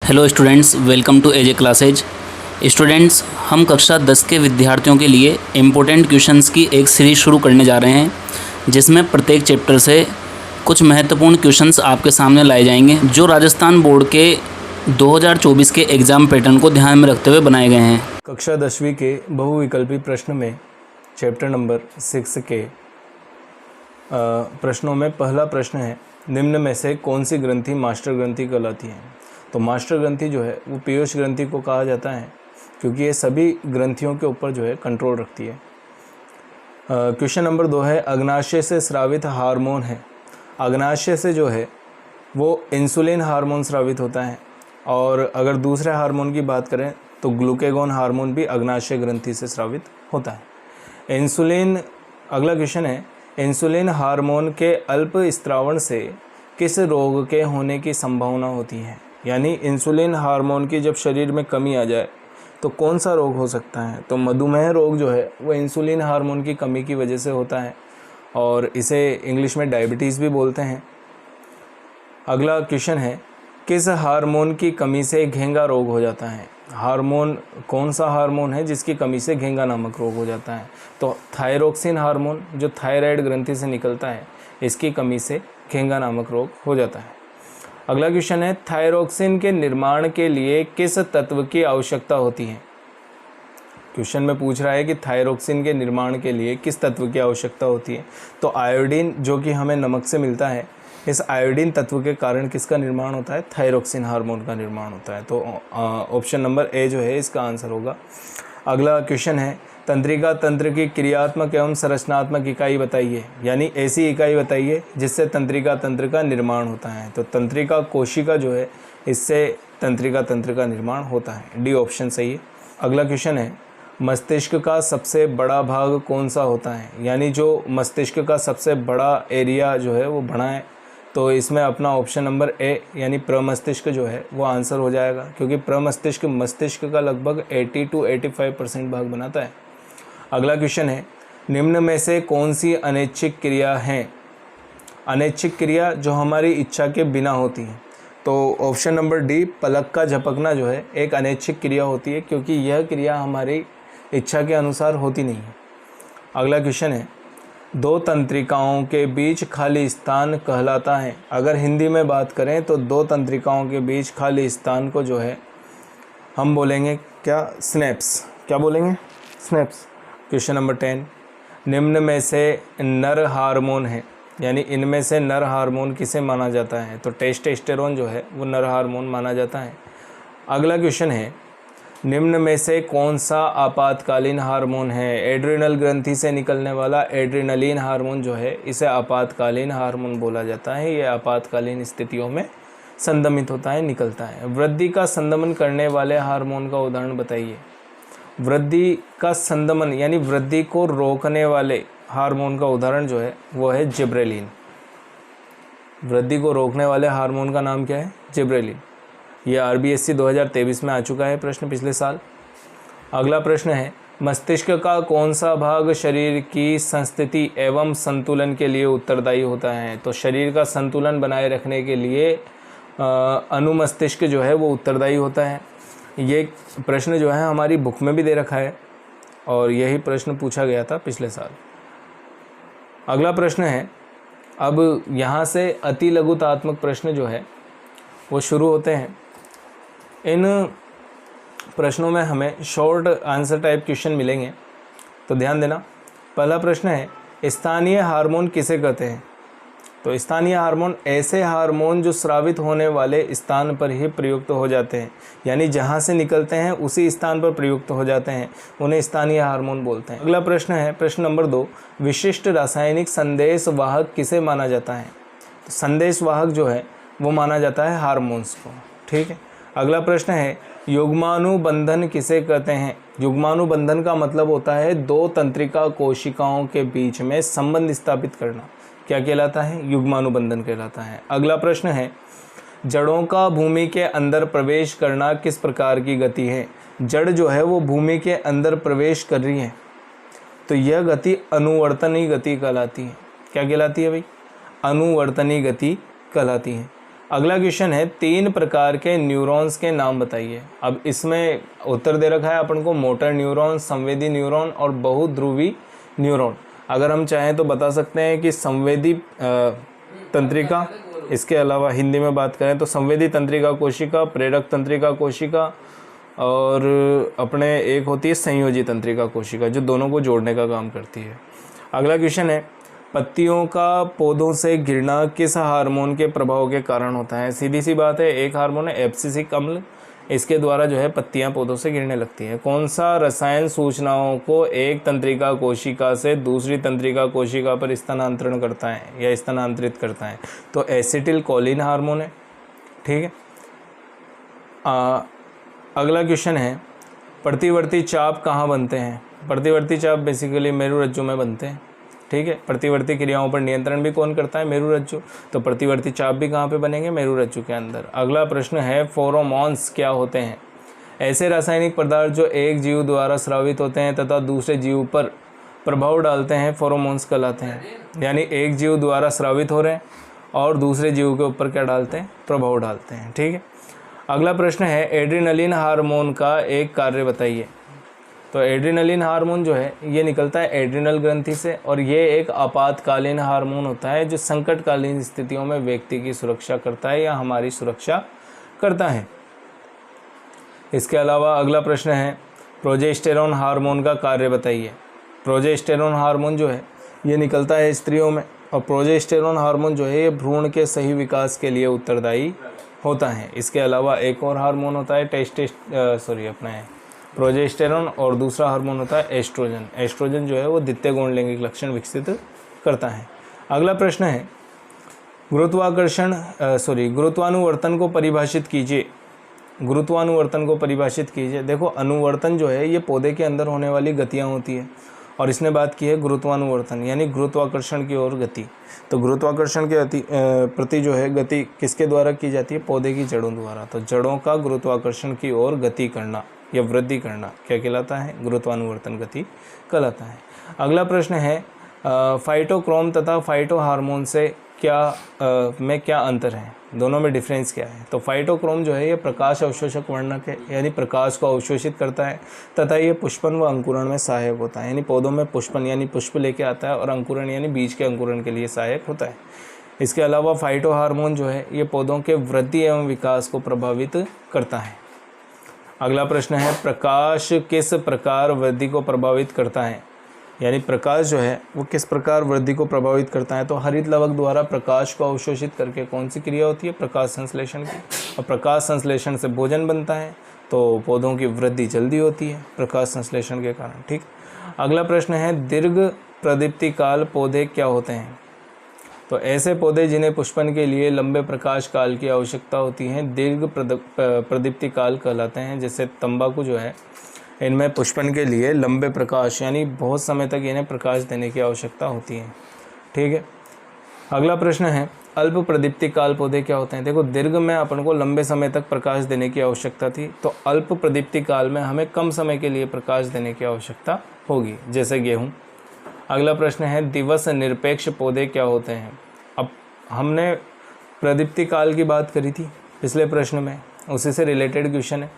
Hello students, welcome to AJ classes. Students, हम कक्षा 10 के विद्यार्थियों के लिए इम्पोर्टेंट क्वेश्चंस की एक सीरीज़ शुरू करने जा रहे हैं, जिसमें प्रत्येक चैप्टर से कुछ महत्वपूर्ण क्वेश्चंस आपके सामने लाए जाएंगे, जो राजस्थान बोर्ड के 2024 के एग्ज़ाम पैटर्न को ध्यान में रखते हुए बनाए गए हैं। कक्षा 10वीं के बहुविकल्पी प्रश्न में चैप्टर नंबर 6 के प्रश्नों में पहला प्रश्न है, निम्न में से कौन सी ग्रंथि मास्टर ग्रंथि कहलाती है। तो मास्टर ग्रंथि जो है वो पीयूष ग्रंथि को कहा जाता है, क्योंकि ये सभी ग्रंथियों के ऊपर जो है कंट्रोल रखती है। क्वेश्चन नंबर 2 है, अग्नाशय से स्रावित हार्मोन है। अग्नाशय से जो है वो इंसुलिन हार्मोन स्रावित होता है, और अगर दूसरे हार्मोन की बात करें तो ग्लूकेगॉन हार्मोन भी अग्नाशय ग्रंथि से स्रावित होता है। इंसुलिन, अगला क्वेश्चन है, इंसुलिन हार्मोन के अल्प स्त्रावण से किस रोग के होने की संभावना होती है। यानी इंसुलिन हार्मोन की जब शरीर में कमी आ जाए तो कौन सा रोग हो सकता है। तो मधुमेह रोग जो है वो इंसुलिन हार्मोन की कमी की वजह से होता है, और इसे इंग्लिश में डायबिटीज़ भी बोलते हैं। अगला क्वेश्चन है, किस हार्मोन की कमी से घेंगा रोग हो जाता है। हार्मोन, कौन सा हार्मोन है जिसकी कमी से घेंगा नामक रोग हो जाता है। तो थायरोक्सिन हार्मोन जो थायराइड ग्रंथि से निकलता है, इसकी कमी से घेंगा नामक रोग हो जाता है। अगला क्वेश्चन है, थायरोक्सिन के निर्माण के लिए किस तत्व की आवश्यकता होती है। क्वेश्चन में पूछ रहा है कि थायरोक्सिन के निर्माण के लिए किस तत्व की आवश्यकता होती है। तो आयोडीन, जो कि हमें नमक से मिलता है, इस आयोडीन तत्व के कारण किसका निर्माण होता है, थायरोक्सिन हार्मोन का निर्माण होता है। तो ऑप्शन नंबर ए जो है इसका आंसर होगा। अगला क्वेश्चन है, तंत्रिका तंत्र की क्रियात्मक एवं संरचनात्मक इकाई बताइए। यानी ऐसी इकाई बताइए जिससे तंत्रिका तंत्र का निर्माण होता है। तो तंत्रिका कोशिका जो है, इससे तंत्रिका तंत्र का निर्माण होता है। डी ऑप्शन सही है। अगला क्वेश्चन है, मस्तिष्क का सबसे बड़ा भाग कौन सा होता है। यानी जो मस्तिष्क का सबसे बड़ा एरिया जो है वो बड़ा है, तो इसमें अपना ऑप्शन नंबर ए यानी प्रमस्तिष्क जो है वो आंसर हो जाएगा, क्योंकि प्रमस्तिष्क मस्तिष्क का लगभग 80 to 85% भाग बनाता है। अगला क्वेश्चन है, निम्न में से कौन सी अनैच्छिक क्रिया है। अनैच्छिक क्रिया जो हमारी इच्छा के बिना होती है। तो ऑप्शन नंबर डी, पलक का झपकना जो है एक अनैच्छिक क्रिया होती है, क्योंकि यह क्रिया हमारी इच्छा के अनुसार होती नहीं है। अगला क्वेश्चन है, दो तंत्रिकाओं के बीच खाली स्थान कहलाता है। अगर हिंदी में बात करें तो दो तंत्रिकाओं के बीच खाली स्थान को जो है हम बोलेंगे क्या, स्नेप्स। क्या बोलेंगे, स्नेप्स। क्वेश्चन नंबर 10, निम्न में से नर हार्मोन है। यानी इनमें से नर हार्मोन किसे माना जाता है। तो टेस्टोस्टेरोन जो है वो नर हार्मोन माना जाता है। अगला क्वेश्चन है, निम्न में से कौन सा आपातकालीन हार्मोन है। एड्रिनल ग्रंथि से निकलने वाला एड्रिनलिन हार्मोन जो है, इसे आपातकालीन हार्मोन बोला जाता है। ये आपातकालीन स्थितियों में संदमित होता है, निकलता है। वृद्धि का संदमन करने वाले हार्मोन का उदाहरण बताइए। वृद्धि का संदमन यानी वृद्धि को रोकने वाले हार्मोन का उदाहरण जो है वो है जिब्रेलिन। वृद्धि को रोकने वाले हार्मोन का नाम क्या है, जिब्रेलिन। यह आरबीएससी 2023 में आ चुका है प्रश्न, पिछले साल। अगला प्रश्न है, मस्तिष्क का कौन सा भाग शरीर की संस्थिति एवं संतुलन के लिए उत्तरदायी होता है। तो शरीर का संतुलन बनाए रखने के लिए अनुमस्तिष्क जो है वो उत्तरदायी होता है। ये प्रश्न जो है हमारी बुक में भी दे रखा है, और यही प्रश्न पूछा गया था पिछले साल। अगला प्रश्न है, अब यहाँ से अति लघुतात्मक प्रश्न जो है वो शुरू होते हैं। इन प्रश्नों में हमें शॉर्ट आंसर टाइप क्वेश्चन मिलेंगे, तो ध्यान देना। पहला प्रश्न है, स्थानीय हार्मोन किसे कहते हैं। तो स्थानीय हार्मोन ऐसे हार्मोन जो स्रावित होने वाले स्थान पर ही प्रयुक्त हो जाते हैं, यानी जहाँ से निकलते हैं उसी स्थान पर प्रयुक्त हो जाते हैं, उन्हें स्थानीय हार्मोन बोलते हैं। अगला प्रश्न है, प्रश्न नंबर 2, विशिष्ट रासायनिक संदेश वाहक किसे माना जाता है। तो संदेश वाहक जो है वो माना जाता है हार्मोन्स को, ठीक है। अगला प्रश्न है, युग्मानुबंधन किसे कहते हैं। युग्मानुबंधन का मतलब होता है दो तंत्रिका कोशिकाओं के बीच में संबंध स्थापित करना, क्या कहलाता है, युग्मानुबंधन कहलाता है। अगला प्रश्न है, जड़ों का भूमि के अंदर प्रवेश करना किस प्रकार की गति है। जड़ जो है वो भूमि के अंदर प्रवेश कर रही है, तो यह गति अनुवर्तनी गति कहलाती है। क्या कहलाती है भाई, अनुवर्तनी गति कहलाती है। अगला क्वेश्चन है 3 प्रकार के न्यूरॉन्स के नाम बताइए। अब इसमें उत्तर दे रखा है अपन को मोटर न्यूरॉन, संवेदी न्यूरॉन और बहुध्रुवी न्यूरॉन। अगर हम चाहें तो बता सकते हैं कि संवेदी तंत्रिका, इसके अलावा हिंदी में बात करें तो संवेदी तंत्रिका कोशिका, प्रेरक तंत्रिका कोशिका और अपने एक होती है संयोजी तंत्रिका कोशिका, जो दोनों को जोड़ने का काम करती है। अगला क्वेश्चन है पत्तियों का पौधों से गिरना किस हार्मोन के प्रभाव के कारण होता है। सीधी सी बात है, एक हार्मोन है एब्सिसिक अम्ल, इसके द्वारा जो है पत्तियां पौधों से गिरने लगती हैं। कौन सा रसायन सूचनाओं को एक तंत्रिका कोशिका से दूसरी तंत्रिका कोशिका पर स्थानांतरण करता है या स्थानांतरित करता है? तो एसिटिल कोलिन हार्मोन है। ठीक है। अगला क्वेश्चन है प्रतिवर्ती चाप कहाँ बनते हैं। प्रतिवर्ती चाप बेसिकली मेरुरज्जु में बनते हैं। ठीक है। प्रतिवर्ती क्रियाओं पर नियंत्रण भी कौन करता है? मेरुरज्जु। तो प्रतिवर्ती चाप भी कहाँ पे बनेंगे? मेरुरज्जु के अंदर। अगला प्रश्न है फेरोमोन्स क्या होते हैं। ऐसे रासायनिक पदार्थ जो एक जीव द्वारा स्रावित होते हैं तथा दूसरे जीव पर प्रभाव डालते हैं, फेरोमोन्स कहलाते हैं। यानी एक जीव द्वारा स्रावित हो रहे हैं और दूसरे जीव के ऊपर क्या डालते हैं? प्रभाव डालते हैं। ठीक है। अगला प्रश्न है एड्रेनलिन हार्मोन का एक कार्य बताइए। तो एड्रेनलिन हार्मोन जो है ये निकलता है एड्रिनल ग्रंथि से और ये एक आपातकालीन हार्मोन होता है जो संकटकालीन स्थितियों में व्यक्ति की सुरक्षा करता है या हमारी सुरक्षा करता है। इसके अलावा अगला प्रश्न है प्रोजेस्टेरॉन हार्मोन का कार्य बताइए। प्रोजेस्टेरॉन हार्मोन जो है ये निकलता है स्त्रियों में और प्रोजेस्टेरॉन हार्मोन जो है ये भ्रूण के सही विकास के लिए उत्तरदायी होता है। इसके अलावा एक और हार्मोन होता है प्रोजेस्टेरॉन और दूसरा हार्मोन होता है एस्ट्रोजन। एस्ट्रोजन जो है वो द्वितीय गौण लैंगिक लक्षण विकसित करता है। अगला प्रश्न है गुरुत्वानुवर्तन को परिभाषित कीजिए। गुरुत्वानुवर्तन को परिभाषित कीजिए। देखो अनुवर्तन जो है ये पौधे के अंदर होने वाली गतियाँ होती है और इसने बात की है गुरुत्वानुवर्तन यानी गुरुत्वाकर्षण की ओर गति। तो गुरुत्वाकर्षण के प्रति जो है गति किसके द्वारा की जाती है? पौधे की जड़ों द्वारा। तो जड़ों का गुरुत्वाकर्षण की ओर गति करना या वृद्धि करना क्या कहलाता है? गुरुत्वानुवर्तन गति कहलाता है। अगला प्रश्न है फाइटोक्रोम तथा फाइटो हार्मोन से में क्या अंतर है? दोनों में डिफरेंस क्या है? तो फाइटोक्रोम जो है ये प्रकाश अवशोषक वर्णक है यानी प्रकाश को अवशोषित करता है तथा ये पुष्पन व अंकुरण में सहायक होता है यानी पौधों में पुष्पन यानी पुष्प लेके आता है और अंकुरण यानी बीज के अंकुरण के लिए सहायक होता है। इसके अलावा फाइटो हार्मोन जो है ये पौधों के वृद्धि एवं विकास को प्रभावित करता है। अगला प्रश्न है प्रकाश किस प्रकार वृद्धि को प्रभावित करता है? यानी प्रकाश जो है वो किस प्रकार वृद्धि को प्रभावित करता है? तो हरित लवक द्वारा प्रकाश को अवशोषित करके कौन सी क्रिया होती है? प्रकाश संश्लेषण की। और प्रकाश संश्लेषण से भोजन बनता है तो पौधों की वृद्धि जल्दी होती है प्रकाश संश्लेषण के कारण। ठीक। अगला प्रश्न है दीर्घ प्रदीप्ति काल पौधे क्या होते हैं? तो ऐसे पौधे जिन्हें पुष्पन के लिए लंबे प्रकाश काल की आवश्यकता होती है दीर्घ प्रदीप्ति काल कहलाते हैं। जैसे तंबाकू जो है इनमें पुष्पन के लिए लंबे प्रकाश यानी बहुत समय तक इन्हें प्रकाश देने की आवश्यकता होती है। ठीक है। अगला प्रश्न है अल्प प्रदीप्ति काल पौधे क्या होते हैं? देखो दीर्घ में अपन को लंबे समय तक प्रकाश देने की आवश्यकता थी तो अल्प प्रदीप्ति काल में हमें कम समय के लिए प्रकाश देने की आवश्यकता होगी, जैसे गेहूँ। अगला प्रश्न है दिवस निरपेक्ष पौधे क्या होते हैं? अब हमने प्रदीप्ति काल की बात करी थी पिछले प्रश्न में, उसी से रिलेटेड क्वेश्चन है।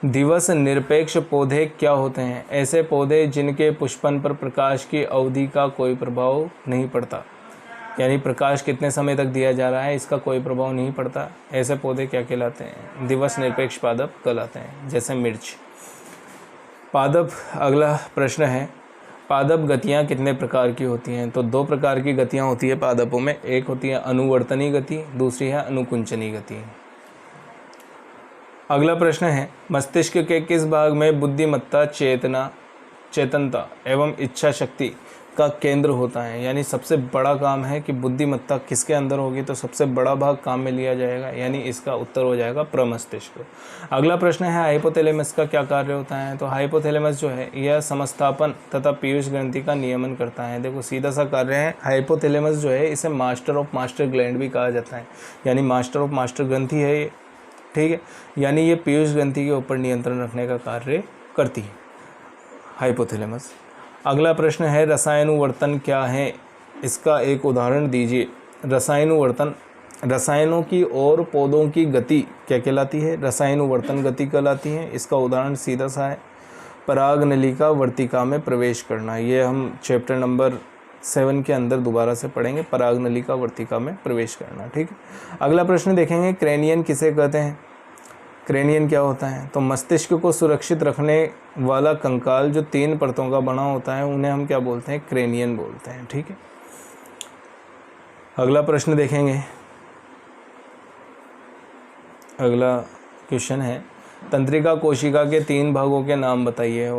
दिवस निरपेक्ष पौधे क्या होते हैं? ऐसे पौधे जिनके पुष्पन पर प्रकाश की अवधि का कोई प्रभाव नहीं पड़ता यानी प्रकाश कितने समय तक दिया जा रहा है इसका कोई प्रभाव नहीं पड़ता, ऐसे पौधे क्या कहलाते हैं? दिवस निरपेक्ष पादप कहलाते हैं, जैसे मिर्च। पादप अगला प्रश्न है पादप गतियाँ कितने प्रकार की होती हैं? तो 2 प्रकार की गतियाँ होती है पादपों में। एक होती है अनुवर्तनी गति, दूसरी है अनुकुंचनी गति। अगला प्रश्न है मस्तिष्क के किस भाग में बुद्धिमत्ता, चेतनता एवं इच्छा शक्ति का केंद्र होता है? यानी सबसे बड़ा काम है कि बुद्धिमत्ता किसके अंदर होगी तो सबसे बड़ा भाग काम में लिया जाएगा यानी इसका उत्तर हो जाएगा प्रमस्तिष्क। अगला प्रश्न है हाइपोथैलेमस का क्या कार्य होता है? तो हाइपोथैलेमस जो है यह समस्थापन तथा पीयूष ग्रंथि का नियमन करता है। देखो सीधा सा कार्य है। हाइपोथैलेमस जो है इसे मास्टर ऑफ मास्टर ग्लैंड भी कहा जाता है यानी मास्टर ऑफ मास्टर ग्रंथि है ये। ठीक है। यानी ये पीयूष ग्रंथि के ऊपर नियंत्रण रखने का कार्य करती है हाइपोथैलेमस। अगला प्रश्न है रसायनुवर्तन क्या है? इसका एक उदाहरण दीजिए। रसायनुवर्तन रसायनों की और पौधों की गति क्या कहलाती है? रसायनुवर्तन गति कहलाती है। इसका उदाहरण सीधा सा है, पराग नलिका वर्तिका में प्रवेश करना। ये हम चैप्टर नंबर 7 के अंदर दोबारा से पढ़ेंगे, पराग नलिका वर्तिका में प्रवेश करना। ठीक है, अगला प्रश्न देखेंगे, क्रेनियन किसे कहते हैं? क्रेनियन क्या होता है? तो मस्तिष्क को सुरक्षित रखने वाला कंकाल जो 3 परतों का बना होता है उन्हें हम क्या बोलते हैं? क्रेनियन बोलते हैं। ठीक है, अगला प्रश्न देखेंगे। अगला क्वेश्चन है, तंत्रिका कोशिका के 3 भागों के नाम बताइए।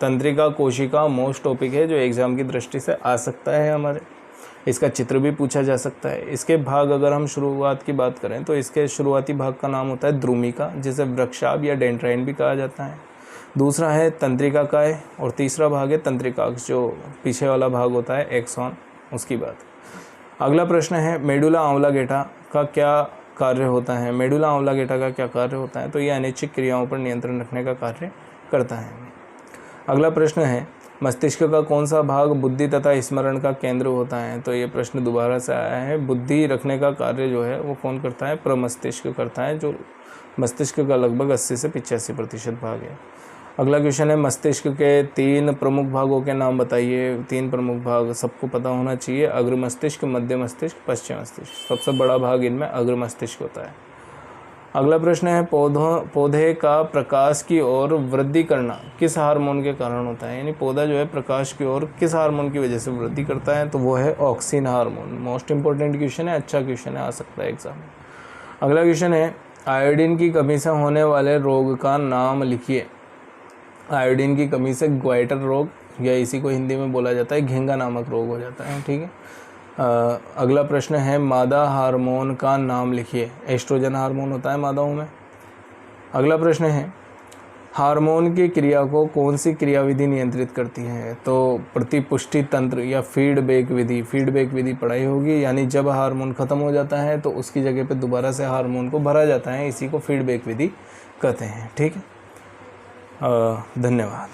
तंत्रिका कोशिका मोस्ट टॉपिक है जो एग्ज़ाम की दृष्टि से आ सकता है हमारे, इसका चित्र भी पूछा जा सकता है। इसके भाग अगर हम शुरुआत की बात करें तो इसके शुरुआती भाग का नाम होता है द्रुमिका, जिसे वृक्षाभ या डेंड्राइन भी कहा जाता है। दूसरा है तंत्रिकाकाय और तीसरा भाग है तंत्रिकाक्ष, जो पीछे वाला भाग होता है एक्सॉन, उसकी बात। अगला प्रश्न है, मेडुला ऑब्लांगेटा का क्या कार्य होता है? मेडुला ऑब्लांगेटा का क्या कार्य होता है? तो ये अनैच्छिक क्रियाओं पर नियंत्रण रखने का कार्य करता है। अगला प्रश्न है, मस्तिष्क का कौन सा भाग बुद्धि तथा स्मरण का केंद्र होता है? तो ये प्रश्न दोबारा से आया है। बुद्धि रखने का कार्य जो है वो कौन करता है? प्रमस्तिष्क करता है, जो मस्तिष्क का लगभग 80 से 85% भाग है। अगला क्वेश्चन है, मस्तिष्क के 3 प्रमुख भागों के नाम बताइए। 3 प्रमुख भाग सबको पता होना चाहिए, अग्र मस्तिष्क, मध्य मस्तिष्क, पश्चिम मस्तिष्क। सबसे बड़ा भाग इनमें अग्र मस्तिष्क होता है। अगला प्रश्न है, पौधे का प्रकाश की ओर वृद्धि करना किस हार्मोन के कारण होता है? यानी पौधा जो है प्रकाश की ओर किस हार्मोन की वजह से वृद्धि करता है? तो वो है auxin hormone. Most important question है, अच्छा क्वेश्चन है, आ सकता है एग्जाम में। अगला क्वेश्चन है, आयोडीन की कमी से होने वाले रोग का नाम लिखिए। आयोडीन की कमी से ग्वाइटर रोग, या इसी को हिंदी में बोला जाता है घेंगा नामक रोग हो जाता है। ठीक है, अगला प्रश्न है, मादा हार्मोन का नाम लिखिए। एस्ट्रोजन हार्मोन होता है मादाओं में। अगला प्रश्न है, हार्मोन की क्रिया को कौन सी क्रियाविधि नियंत्रित करती है? तो प्रतिपुष्टि तंत्र या फीडबैक विधि। फीडबैक विधि पढ़ाई होगी, यानी जब हार्मोन खत्म हो जाता है तो उसकी जगह पे दोबारा से हार्मोन को भरा जाता है, इसी को फीडबैक विधि कहते हैं। ठीक है, धन्यवाद।